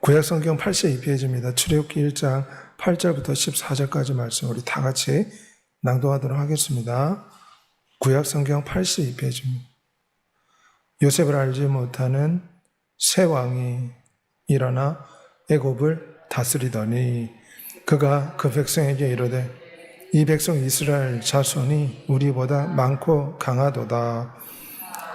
구약성경 82페이지입니다. 출애굽기 1장 8절부터 14절까지 말씀 우리 다 같이 낭독하도록 하겠습니다. 구약성경 82페이지입니다. 요셉을 알지 못하는 새 왕이 일어나 애굽을 다스리더니 그가 그 백성에게 이르되 이 백성 이스라엘 자손이 우리보다 많고 강하도다.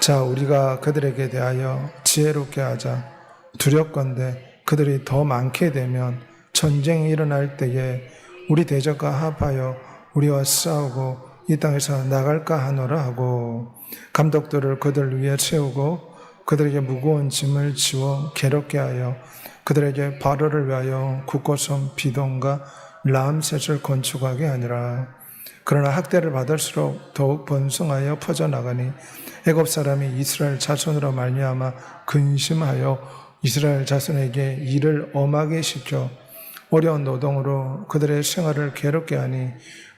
자, 우리가 그들에게 대하여 지혜롭게 하자. 두렵건대 그들이 더 많게 되면 전쟁이 일어날 때에 우리 대적과 합하여 우리와 싸우고 이 땅에서 나갈까 하노라 하고 감독들을 그들 위에 세우고 그들에게 무거운 짐을 지워 괴롭게 하여 그들에게 바로를 위하여 굳고섬 비동과 라암셋을 건축하게 하니라. 그러나 학대를 받을수록 더욱 번성하여 퍼져나가니 애굽 사람이 이스라엘 자손으로 말미암아 근심하여 이스라엘 자손에게 일을 엄하게 시켜 어려운 노동으로 그들의 생활을 괴롭게 하니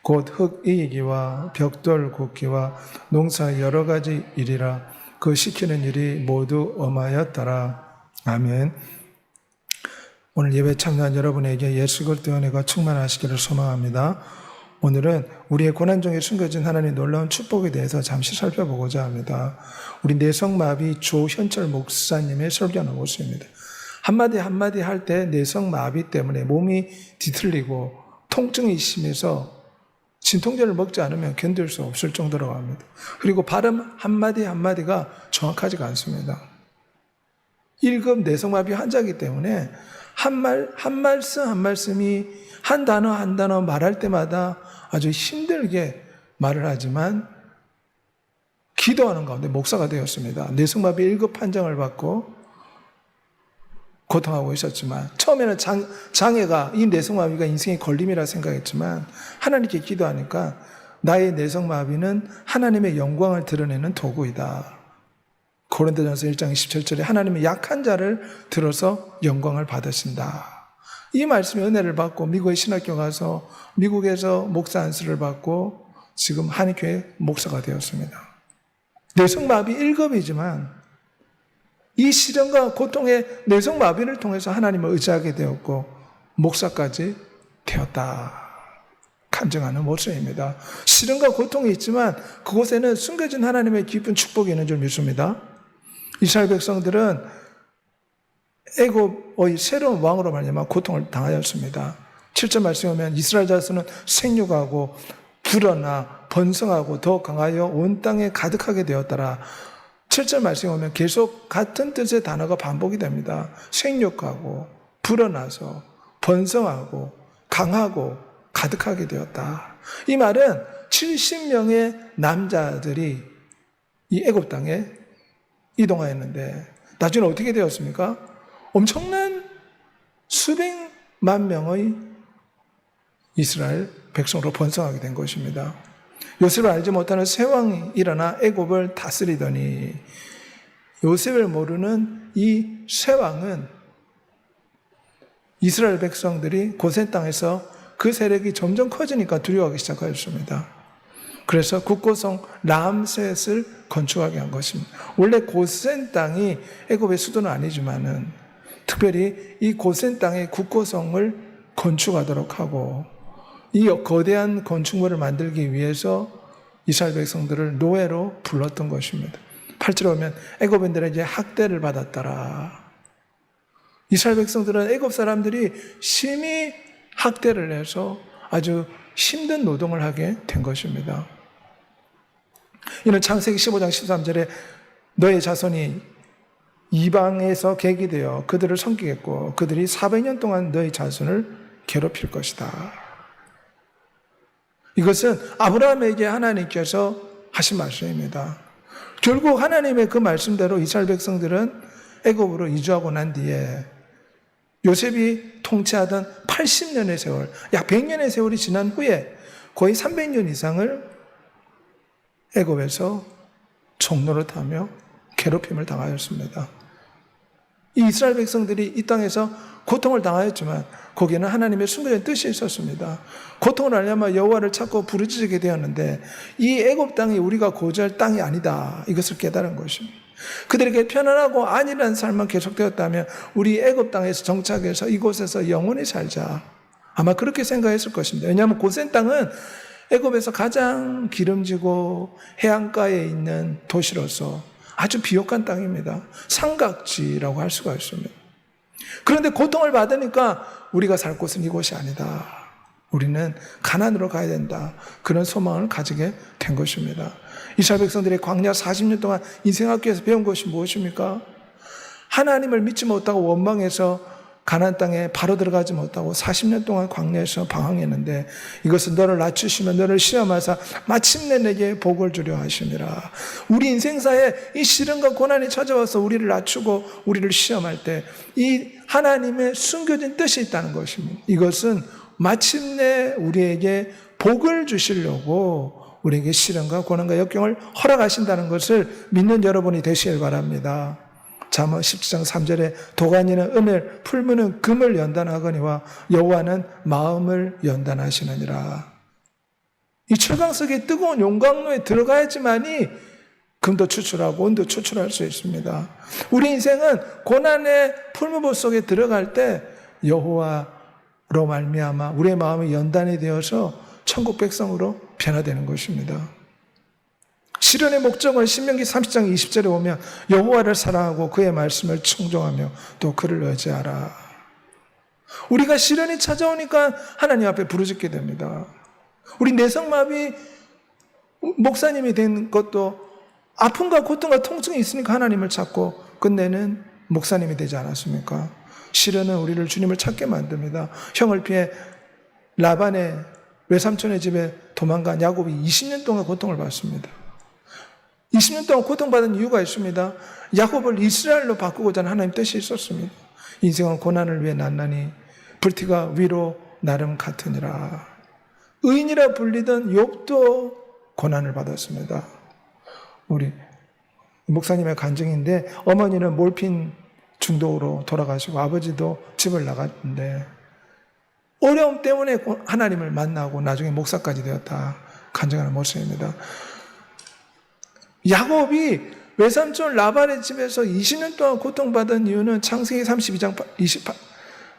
곧 흙 이기와 벽돌 굽기와 농사 여러 가지 일이라. 그 시키는 일이 모두 엄하였더라. 아멘. 오늘 예배 참여한 여러분에게 예수 그리스도의 은혜가 충만하시기를 소망합니다. 오늘은 우리의 고난 중에 숨겨진 하나님의 놀라운 축복에 대해서 잠시 살펴보고자 합니다. 우리 내성마비 조현철 목사님의 설교 나오십니다. 한마디 한마디 할 때 내성마비 때문에 몸이 뒤틀리고 통증이 심해서 진통제를 먹지 않으면 견딜 수 없을 정도라고 합니다. 그리고 발음 한마디 한마디가 정확하지가 않습니다. 1급 내성마비 환자이기 때문에 한 말씀 한 말씀이 한 단어 한 단어 말할 때마다 아주 힘들게 말을 하지만 기도하는 가운데 목사가 되었습니다. 내성마비 1급 판정을 받고 고통하고 있었지만 처음에는 장애가 이 내성마비가 인생의 걸림이라 생각했지만 하나님께 기도하니까 나의 내성마비는 하나님의 영광을 드러내는 도구이다. 고린도전서 1장 27절에 하나님의 약한 자를 들어서 영광을 받으신다. 이 말씀의 은혜를 받고 미국의 신학교 가서 미국에서 목사 안수를 받고 지금 한인교회 목사가 되었습니다. 내성마비 1급이지만 이 시련과 고통의 내성마비를 통해서 하나님을 의지하게 되었고 목사까지 되었다. 간증하는 모습입니다. 시련과 고통이 있지만 그곳에는 숨겨진 하나님의 깊은 축복이 있는 줄 믿습니다. 이스라엘 백성들은 애굽의 새로운 왕으로 말미암아 고통을 당하였습니다. 7절 말씀에 보면 이스라엘 자손은 생육하고 불어나 번성하고 더 강하여 온 땅에 가득하게 되었더라. 7절 말씀에 보면 계속 같은 뜻의 단어가 반복이 됩니다. 생육하고 불어나서 번성하고 강하고 가득하게 되었다. 이 말은 70명의 남자들이 이 애굽 땅에 이동하였는데 나중에 어떻게 되었습니까? 엄청난 수백만 명의 이스라엘 백성으로 번성하게 된 것입니다. 요셉을 알지 못하는 새 왕이 일어나 애굽을 다스리더니 요셉을 모르는 이 새 왕은 이스라엘 백성들이 고센 땅에서 그 세력이 점점 커지니까 두려워하기 시작하였습니다. 그래서 국고성 라암셋을 건축하게 한 것입니다. 원래 고센 땅이 애굽의 수도는 아니지만은 특별히 이 고센 땅의 국고성을 건축하도록 하고 이 거대한 건축물을 만들기 위해서 이스라엘 백성들을 노예로 불렀던 것입니다. 8절에 보면 애굽인들에게 학대를 받았더라. 이스라엘 백성들은 애굽 사람들이 심히 학대를 해서 아주 힘든 노동을 하게 된 것입니다. 이는 창세기 15장 13절에 너의 자손이 이방에서 객이 되어 그들을 섬기겠고 그들이 400년 동안 너의 자손을 괴롭힐 것이다. 이것은 아브라함에게 하나님께서 하신 말씀입니다. 결국 하나님의 그 말씀대로 이스라엘 백성들은 애굽으로 이주하고 난 뒤에 요셉이 통치하던 80년의 세월, 약 100년의 세월이 지난 후에 거의 300년 이상을 애굽에서 종노릇하며 괴롭힘을 당하였습니다. 이 이스라엘 백성들이 이 땅에서 고통을 당하였지만 거기에는 하나님의 숨겨진 뜻이 있었습니다. 고통을 알려면 여호와를 찾고 부르짖게 되었는데 이 애굽 땅이 우리가 거주할 땅이 아니다. 이것을 깨달은 것입니다. 그들에게 편안하고 안일한 삶만 계속되었다면 우리 애굽 땅에서 정착해서 이곳에서 영원히 살자. 아마 그렇게 생각했을 것입니다. 왜냐하면 고센 땅은 애굽에서 가장 기름지고 해안가에 있는 도시로서 아주 비옥한 땅입니다. 삼각지라고 할 수가 있습니다. 그런데 고통을 받으니까 우리가 살 곳은 이곳이 아니다. 우리는 가나안으로 가야 된다. 그런 소망을 가지게 된 것입니다. 이스라엘 백성들이 광야 40년 동안 인생학교에서 배운 것이 무엇입니까? 하나님을 믿지 못하고 원망해서 가나안 땅에 바로 들어가지 못하고 40년 동안 광야에서 방황했는데 이것은 너를 낮추시며 너를 시험하사 마침내 내게 복을 주려 하시니라. 우리 인생사에 이 시련과 고난이 찾아와서 우리를 낮추고 우리를 시험할 때 이 하나님의 숨겨진 뜻이 있다는 것입니다. 이것은 마침내 우리에게 복을 주시려고 우리에게 시련과 고난과 역경을 허락하신다는 것을 믿는 여러분이 되시길 바랍니다. 잠언 17장 3절에 도가니는 은을, 풀무는 금을 연단하거니와 여호와는 마음을 연단하시느니라. 이 철강석의 뜨거운 용광로에 들어가야지만이 금도 추출하고 은도 추출할 수 있습니다. 우리 인생은 고난의 풀무보 속에 들어갈 때 여호와로 말미암아 우리의 마음이 연단이 되어서 천국 백성으로 변화되는 것입니다. 시련의 목적은 신명기 30장 20절에 보면 여호와를 사랑하고 그의 말씀을 청종하며 또 그를 의지하라. 우리가 시련이 찾아오니까 하나님 앞에 부르짖게 됩니다. 우리 내성마비 목사님이 된 것도 아픔과 고통과 통증이 있으니까 하나님을 찾고 끝내는 목사님이 되지 않았습니까? 시련은 우리를 주님을 찾게 만듭니다. 형을 피해 라반의 외삼촌의 집에 도망간 야곱이 20년 동안 고통을 받습니다. 20년 동안 고통받은 이유가 있습니다. 야곱을 이스라엘로 바꾸고자 하는 하나님 뜻이 있었습니다. 인생은 고난을 위해 난나니 불티가 위로 나름 같으니라. 의인이라 불리던 욥도 고난을 받았습니다. 우리 목사님의 간증인데 어머니는 몰핀 중독으로 돌아가시고 아버지도 집을 나갔는데 어려움 때문에 하나님을 만나고 나중에 목사까지 되었다. 간증하는 모습입니다. 야곱이 외삼촌 라반의 집에서 20년 동안 고통받은 이유는 창세기 32장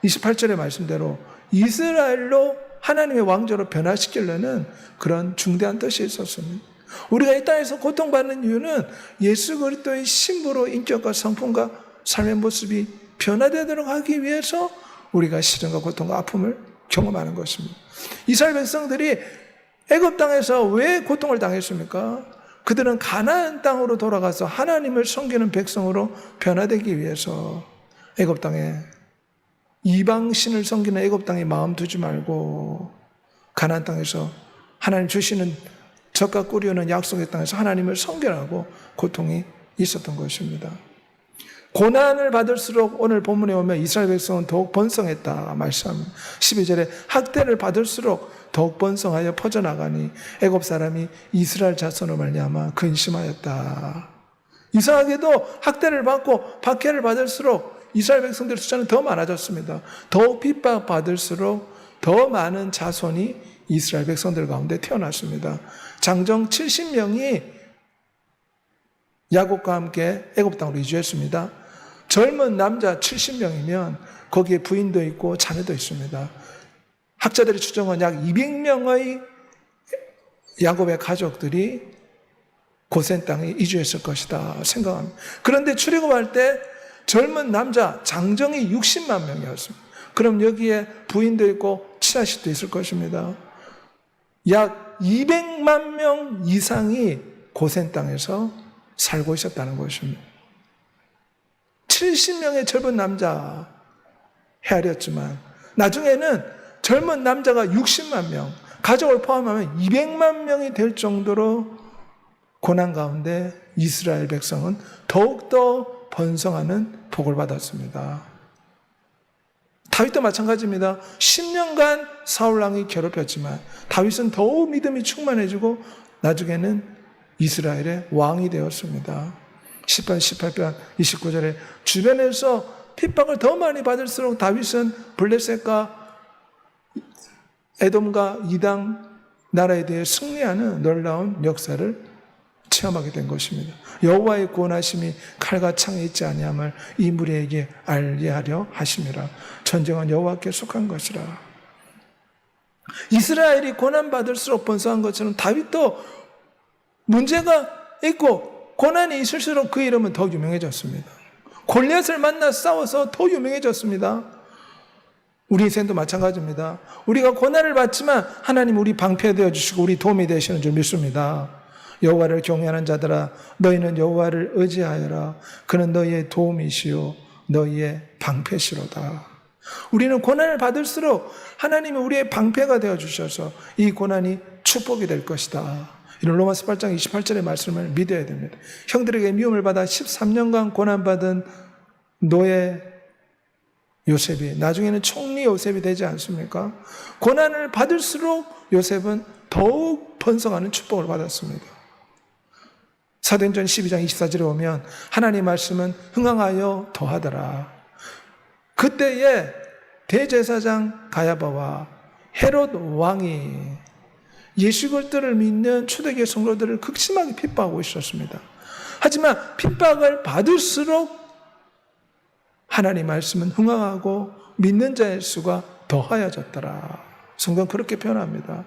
28절의 말씀대로 이스라엘로 하나님의 왕조로 변화시키려는 그런 중대한 뜻이 있었습니다. 우리가 이 땅에서 고통받는 이유는 예수 그리스도의 신부로 인격과 성품과 삶의 모습이 변화되도록 하기 위해서 우리가 시련과 고통과 아픔을 경험하는 것입니다. 이스라엘 백성들이 애굽 땅에서 왜 고통을 당했습니까? 그들은 가나안 땅으로 돌아가서 하나님을 섬기는 백성으로 변화되기 위해서 애굽 땅에 이방신을 섬기는 애굽 땅에 마음 두지 말고 가나안 땅에서 하나님 주시는 젖과 꿀이 오는 약속의 땅에서 하나님을 섬기라고 고통이 있었던 것입니다. 고난을 받을수록 오늘 본문에 오면 이스라엘 백성은 더욱 번성했다 말씀합니다. 12절에 학대를 받을수록 더욱 번성하여 퍼져나가니 애굽 사람이 이스라엘 자손을 말미암아 근심하였다. 이상하게도 학대를 받고 박해를 받을수록 이스라엘 백성들의 숫자는 더 많아졌습니다. 더욱 핍박받을수록 더 많은 자손이 이스라엘 백성들 가운데 태어났습니다. 장정 70명이 야곱과 함께 애굽 땅으로 이주했습니다. 젊은 남자 70명이면 거기에 부인도 있고 자녀도 있습니다. 학자들이 추정한 약 200명의 야곱의 가족들이 고센 땅에 이주했을 것이다 생각합니다. 그런데 출애굽할 때 젊은 남자 장정이 60만 명이었습니다. 그럼 여기에 부인도 있고 친자식도 있을 것입니다. 약 200만 명 이상이 고센 땅에서 살고 있었다는 것입니다. 70명의 젊은 남자 헤아렸지만 나중에는 젊은 남자가 60만 명, 가족을 포함하면 200만 명이 될 정도로 고난 가운데 이스라엘 백성은 더욱더 번성하는 복을 받았습니다. 다윗도 마찬가지입니다. 10년간 사울왕이 괴롭혔지만 다윗은 더욱 믿음이 충만해지고 나중에는 이스라엘의 왕이 되었습니다. 10편, 18편, 29절에 주변에서 핍박을 더 많이 받을수록 다윗은 블레셋과 에돔과 이방 나라에 대해 승리하는 놀라운 역사를 체험하게 된 것입니다. 여호와의 구원하심이 칼과 창에 있지 아니함을 이 무리에게 알게 하려 하심이라. 전쟁은 여호와께 속한 것이라. 이스라엘이 고난받을수록 번성한 것처럼 다윗도 문제가 있고 고난이 있을수록 그 이름은 더 유명해졌습니다. 골리앗을 만나 싸워서 더 유명해졌습니다. 우리 인생도 마찬가지입니다. 우리가 고난을 받지만 하나님 우리 방패되어 주시고 우리 도움이 되시는 줄 믿습니다. 여호와를 경외하는 자들아 너희는 여호와를 의지하여라. 그는 너희의 도움이시요 너희의 방패시로다. 우리는 고난을 받을수록 하나님이 우리의 방패가 되어 주셔서 이 고난이 축복이 될 것이다. 이런 로마서 8장 28절의 말씀을 믿어야 됩니다. 형들에게 미움을 받아 13년간 고난받은 노예 요셉이 나중에는 총리 요셉이 되지 않습니까? 고난을 받을수록 요셉은 더욱 번성하는 축복을 받았습니다. 사도행전 12장 24절에 보면 하나님 말씀은 흥황하여 더하더라. 그때에 대제사장 가야바와 헤롯 왕이 예수 그리스도를 믿는 초대교회 성도들을 극심하게 핍박하고 있었습니다. 하지만 핍박을 받을수록 하나님 말씀은 흥황하고 믿는 자의 수가 더하여졌더라. 성경 그렇게 표현합니다.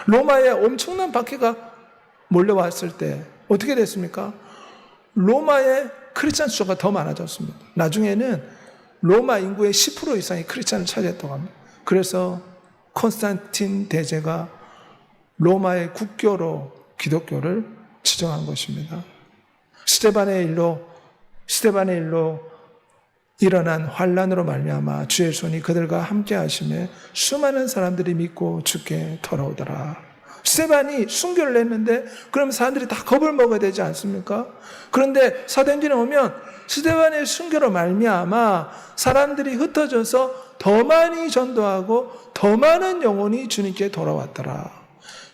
로마에 엄청난 박해가 몰려왔을 때 어떻게 됐습니까? 로마의 크리스찬 수가 더 많아졌습니다. 나중에는 로마 인구의 10% 이상이 크리스찬을 차지했다고 합니다. 그래서 콘스탄틴 대제가 로마의 국교로 기독교를 지정한 것입니다. 스데반의 일로 일어난 환란으로 말미암아 주의 손이 그들과 함께 하심에 수많은 사람들이 믿고 주께 돌아오더라. 스데반이 순교를 했는데 그럼 사람들이 다 겁을 먹어야 되지 않습니까? 그런데 사도행전에 오면 스데반의 순교로 말미암아 사람들이 흩어져서 더 많이 전도하고 더 많은 영혼이 주님께 돌아왔더라.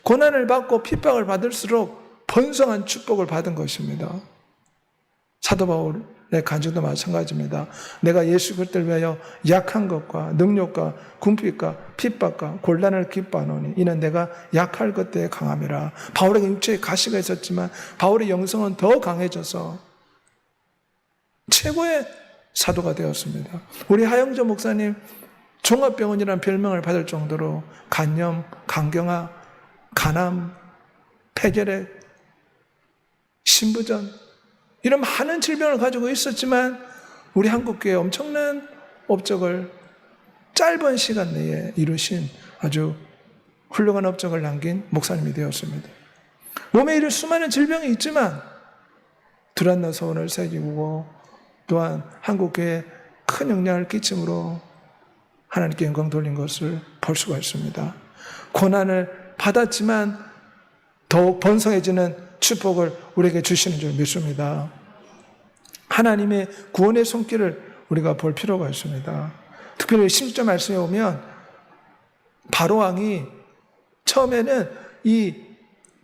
고난을 받고 핍박을 받을수록 번성한 축복을 받은 것입니다. 사도 바울의 간증도 마찬가지입니다. 내가 예수 그리스도를 위하여 약한 것과 능력과 궁핍과 핍박과 곤란을 기뻐하노니 이는 내가 약할 것 때에 강함이라. 바울에게 육체에 가시가 있었지만 바울의 영성은 더 강해져서 최고의 사도가 되었습니다. 우리 하영조 목사님 종합병원이라는 별명을 받을 정도로 간염, 간경화, 간암, 폐결핵, 신부전 이런 많은 질병을 가지고 있었지만 우리 한국교회에 엄청난 업적을 짧은 시간 내에 이루신 아주 훌륭한 업적을 남긴 목사님이 되었습니다. 몸에 이를 수많은 질병이 있지만 두란노 서원을 새기고 또한 한국교회에 큰 영향을 끼침으로 하나님께 영광 돌린 것을 볼 수가 있습니다. 고난을 받았지만 더욱 번성해지는 축복을 우리에게 주시는 줄 믿습니다. 하나님의 구원의 손길을 우리가 볼 필요가 있습니다. 특별히 16절 말씀에 보면 바로 왕이 처음에는 이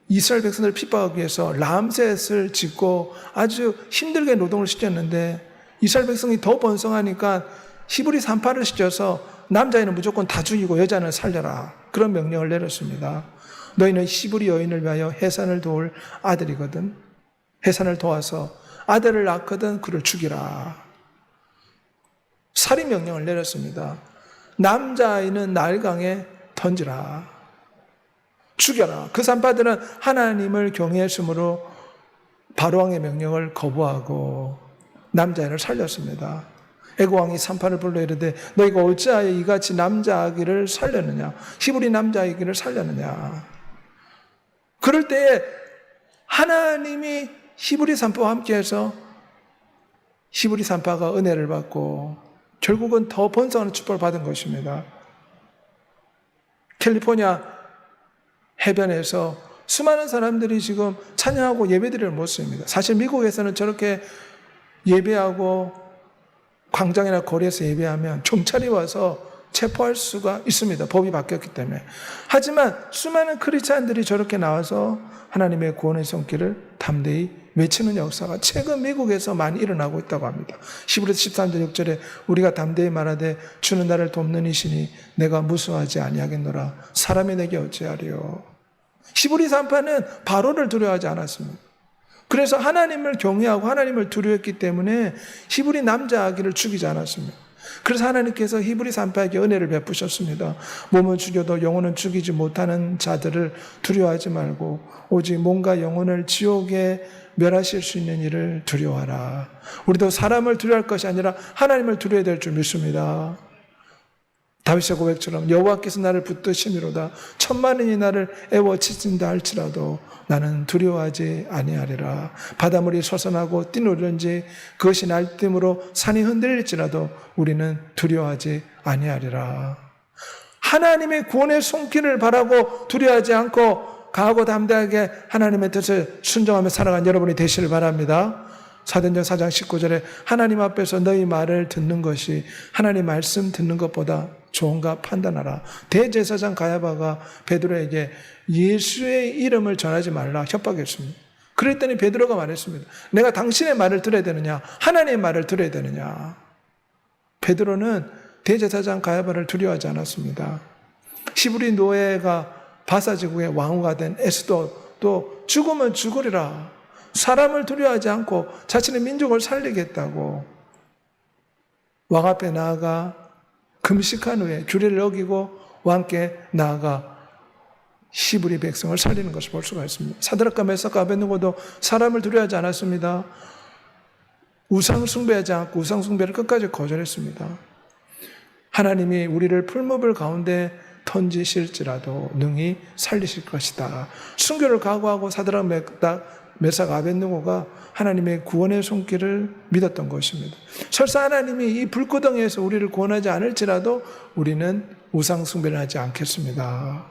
이스라엘 백성들을 핍박하기 위해서 람셋을 짓고 아주 힘들게 노동을 시켰는데 이스라엘 백성이 더 번성하니까 히브리 산파를 시켜서 남자애는 무조건 다 죽이고 여자는 살려라. 그런 명령을 내렸습니다. 너희는 히브리 여인을 위하여 해산을 도울 아들이거든. 해산을 도와서 아들을 낳거든 그를 죽이라. 살인 명령을 내렸습니다. 남자아이는 나일강에 던지라. 죽여라. 그 산파들은 하나님을 경외했으므로 바로왕의 명령을 거부하고 남자아이를 살렸습니다. 애고왕이 산파를 불러 이르되 너희가 어찌하여 이같이 남자아기를 살렸느냐? 히브리 남자아기를 살렸느냐? 그럴 때에 하나님이 히브리 산파와 함께해서 히브리 산파가 은혜를 받고 결국은 더 번성하는 축복을 받은 것입니다. 캘리포니아 해변에서 수많은 사람들이 지금 찬양하고 예배드리는 모습입니다. 사실 미국에서는 저렇게 예배하고 광장이나 거리에서 예배하면 경찰이 와서 체포할 수가 있습니다. 법이 바뀌었기 때문에. 하지만 수많은 크리스찬들이 저렇게 나와서 하나님의 구원의 손길을 담대히 외치는 역사가 최근 미국에서 많이 일어나고 있다고 합니다. 히브리서 13절 6절에 우리가 담대히 말하되 주는 나를 돕는 이시니 내가 무수하지 아니하겠노라. 사람이 내게 어찌하리요. 히브리 산파는 바로를 두려워하지 않았습니다. 그래서 하나님을 경외하고 하나님을 두려웠기 때문에 히브리 남자 아기를 죽이지 않았습니다. 그래서 하나님께서 히브리 산파에게 은혜를 베푸셨습니다. 몸은 죽여도 영혼은 죽이지 못하는 자들을 두려워하지 말고 오직 몸과 영혼을 지옥에 멸하실 수 있는 일을 두려워하라. 우리도 사람을 두려워할 것이 아니라 하나님을 두려워야 될 줄 믿습니다. 다윗의 고백처럼 여호와께서 나를 붙드심이로다. 천만인이 나를 애워치진다 할지라도 나는 두려워하지 아니하리라. 바닷물이 솟아나고 뛰노는지 그것이 날뛰므로 산이 흔들릴지라도 우리는 두려워하지 아니하리라. 하나님의 구원의 손길을 바라고 두려워하지 않고 강하고 담대하게 하나님의 뜻을 순종하며 살아간 여러분이 되시길 바랍니다. 사도행전 4장 19절에 하나님 앞에서 너희 말을 듣는 것이 하나님 말씀 듣는 것보다 좋은가 판단하라. 대제사장 가야바가 베드로에게 예수의 이름을 전하지 말라 협박했습니다. 그랬더니 베드로가 말했습니다. 내가 당신의 말을 들어야 되느냐 하나님의 말을 들어야 되느냐. 베드로는 대제사장 가야바를 두려워하지 않았습니다. 히브리 노예가 바사제국의 왕후가 된 에스더도 죽으면 죽으리라. 사람을 두려워하지 않고 자신의 민족을 살리겠다고 왕 앞에 나아가 금식한 후에 규례를 어기고 왕께 나아가 히브리 백성을 살리는 것을 볼 수가 있습니다. 사드락과 메삭과 아벳느고도 사람을 두려워하지 않았습니다. 우상 숭배하지 않고 우상 숭배를 끝까지 거절했습니다. 하나님이 우리를 풀무불 가운데 던지실지라도 능히 살리실 것이다. 순교를 각오하고 사드락 메삭 아벳느고가 하나님의 구원의 손길을 믿었던 것입니다. 설사 하나님이 이 불구덩이에서 우리를 구원하지 않을지라도 우리는 우상 숭배를 하지 않겠습니다.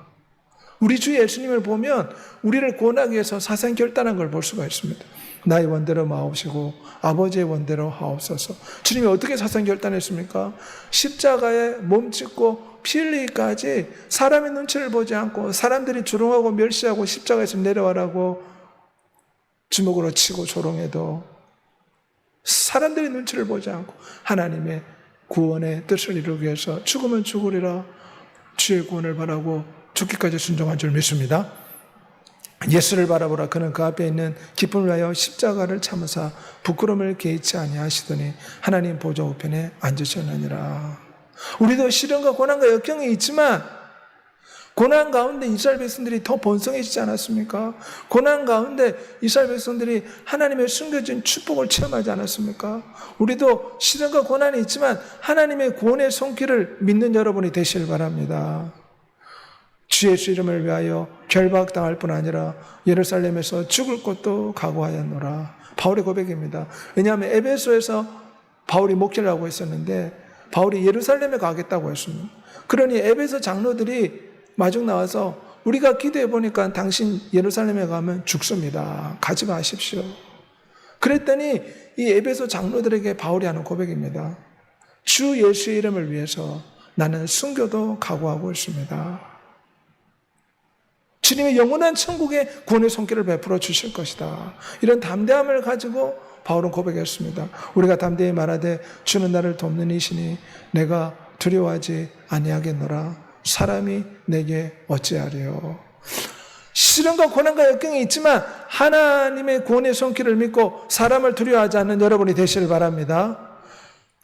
우리 주 예수님을 보면 우리를 구원하기 위해서 사생결단한 걸 볼 수가 있습니다. 나의 원대로 마옵시고 아버지의 원대로 하옵소서. 주님이 어떻게 사생결단했습니까? 십자가에 몸짓고 피 흘리기까지 사람의 눈치를 보지 않고 사람들이 조롱하고 멸시하고 십자가에서 내려와라고 주먹으로 치고 조롱해도 사람들의 눈치를 보지 않고 하나님의 구원의 뜻을 이루기 위해서 죽으면 죽으리라 주의 구원을 바라고 죽기까지 순종한 줄 믿습니다. 예수를 바라보라. 그는 그 앞에 있는 기쁨을 위하여 십자가를 참으사 부끄러움을 개의치 아니하시더니 하나님 보좌 우편에 앉으셨느니라. 우리도 시련과 고난과 역경이 있지만 고난 가운데 이스라엘 백성들이 더 번성해지지 않았습니까? 고난 가운데 이스라엘 백성들이 하나님의 숨겨진 축복을 체험하지 않았습니까? 우리도 시련과 고난이 있지만 하나님의 구원의 손길을 믿는 여러분이 되시길 바랍니다. 주 예수 이름을 위하여 결박당할 뿐 아니라 예루살렘에서 죽을 것도 각오하였노라. 바울의 고백입니다. 왜냐하면 에베소에서 바울이 목회를 하고 있었는데 바울이 예루살렘에 가겠다고 했습니다. 그러니 에베소 장로들이 마중 나와서 우리가 기도해 보니까 당신 예루살렘에 가면 죽습니다. 가지 마십시오. 그랬더니 이 에베소 장로들에게 바울이 하는 고백입니다. 주 예수의 이름을 위해서 나는 순교도 각오하고 있습니다. 주님의 영원한 천국에 구원의 손길을 베풀어 주실 것이다. 이런 담대함을 가지고 바울은 고백했습니다. 우리가 담대히 말하되 주는 나를 돕는 이시니 내가 두려워하지 아니하겠노라. 사람이 내게 어찌하리요. 시련과 고난과 역경이 있지만 하나님의 구원의 손길을 믿고 사람을 두려워하지 않는 여러분이 되시길 바랍니다.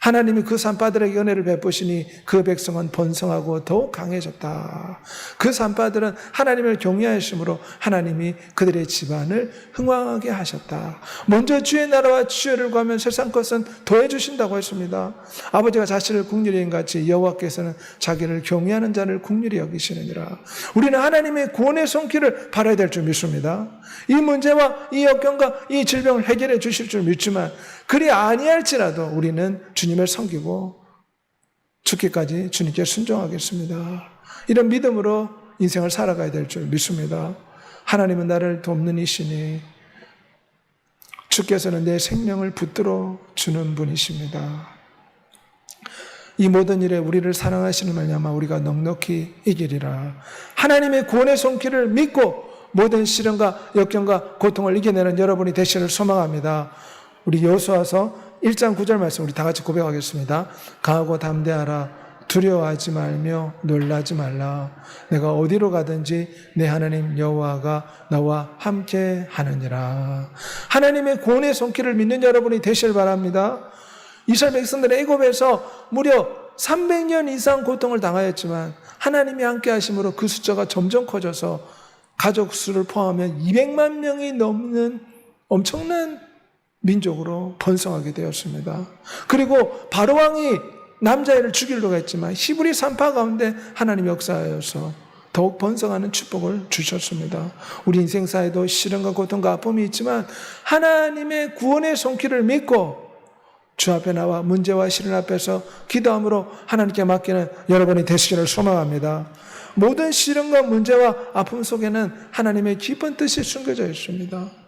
하나님이 그 산파들에게 은혜를 베푸시니 그 백성은 번성하고 더욱 강해졌다. 그 산파들은 하나님을 경외하심으로 하나님이 그들의 집안을 흥왕하게 하셨다. 먼저 주의 나라와 주의를 구하면 세상 것은 더해 주신다고 했습니다. 아버지가 자신을 국률히 여긴같이 여호와께서는 자기를 경외하는 자를 국률히 여기시느니라. 우리는 하나님의 구원의 손길을 바라야 될 줄 믿습니다. 이 문제와 이 역경과 이 질병을 해결해 주실 줄 믿지만 그리 아니할지라도 우리는 주님을 섬기고 죽기까지 주님께 순종하겠습니다. 이런 믿음으로 인생을 살아가야 될 줄 믿습니다. 하나님은 나를 돕는 이시니 주께서는 내 생명을 붙들어 주는 분이십니다. 이 모든 일에 우리를 사랑하시는 말미암아 우리가 넉넉히 이기리라. 하나님의 구원의 손길을 믿고 모든 시련과 역경과 고통을 이겨내는 여러분이 되시기를 소망합니다. 우리 여호수아서 1장 9절 말씀 우리 다 같이 고백하겠습니다. 강하고 담대하라. 두려워하지 말며 놀라지 말라. 내가 어디로 가든지 내 하나님 여호와가 나와 함께 하느니라. 하나님의 구원의 손길을 믿는 여러분이 되시길 바랍니다. 이스라엘 백성들은 애굽에서 무려 300년 이상 고통을 당하였지만 하나님이 함께 하심으로 그 숫자가 점점 커져서 가족 수를 포함하면 200만 명이 넘는 엄청난 민족으로 번성하게 되었습니다. 그리고 바로 왕이 남자애를 죽이려고 했지만 히브리 산파 가운데 하나님 역사하여서 더욱 번성하는 축복을 주셨습니다. 우리 인생사에도 시련과 고통과 아픔이 있지만 하나님의 구원의 손길을 믿고 주 앞에 나와 문제와 시련 앞에서 기도함으로 하나님께 맡기는 여러분이 되시기를 소망합니다. 모든 시련과 문제와 아픔 속에는 하나님의 깊은 뜻이 숨겨져 있습니다.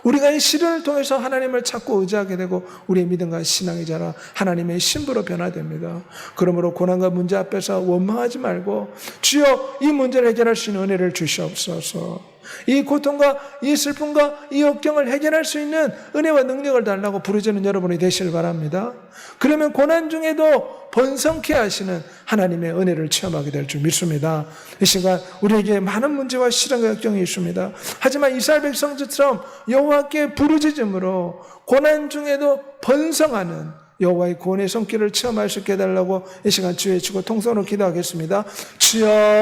우리가 이 시련을 통해서 하나님을 찾고 의지하게 되고 우리의 믿음과 신앙이 자라 하나님의 신부로 변화됩니다. 그러므로 고난과 문제 앞에서 원망하지 말고 주여 이 문제를 해결할 수 있는 은혜를 주시옵소서. 이 고통과 이 슬픔과 이 역경을 해결할 수 있는 은혜와 능력을 달라고 부르짖는 여러분이 되시길 바랍니다. 그러면 고난 중에도 번성케 하시는 하나님의 은혜를 체험하게 될 줄 믿습니다. 이 시간 우리에게 많은 문제와 시련과 역경이 있습니다. 하지만 이스라엘 백성들처럼 여호와께 부르짖음으로 고난 중에도 번성하는 여호와의 구원의 손길을 체험할 수 있게 해달라고 이 시간 주의 치고 통성으로 기도하겠습니다. 주여